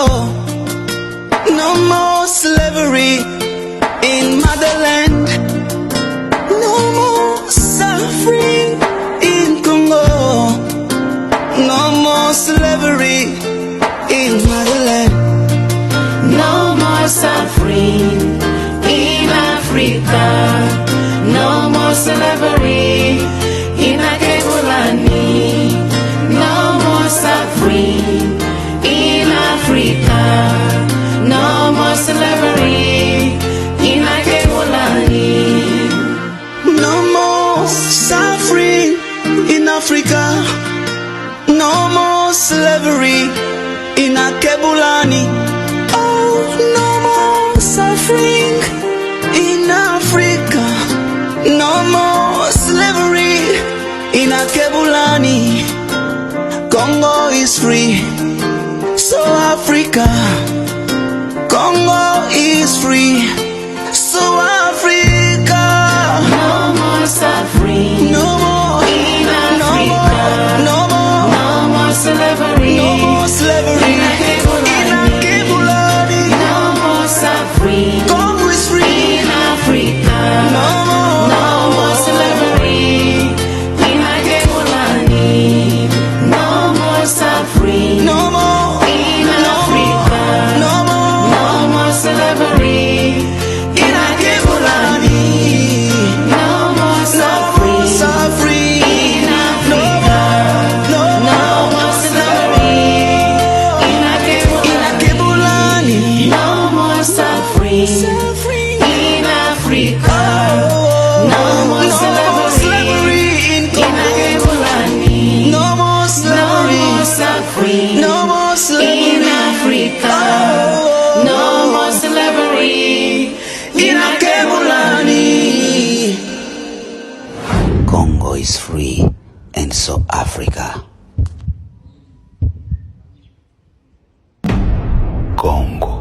No more slavery in motherland. No more suffering in Congo. No more slavery in motherland. No more suffering in Africa. No more slavery in Akebulani. No more suffering in Africa. No more slavery in Akebulani. No more suffering in Africa. No more slavery in Akebulani. Oh, no more suffering in Africa. No more slavery in Akebulani. Congo is free, so Africa. Congo is free, so Africa. No more suffering No more in Africa. No more, no more slavery. no more slavery in Akebulani. No more suffering Congo is free. in Africa. No more, No more slavery in Akebulani. No more suffering no more, in Africa. no more, No more slavery in Akebulani. No more suffering Suffering in Africa. no No more slavery in Akebulani. No more suffering Suffering in Africa. No more no more slavery in in Congo. Akebulani. No more No slavery. more suffering No more slavery in Africa. No more slavery in Akebulani. Congo is free, and so Africa. Congo.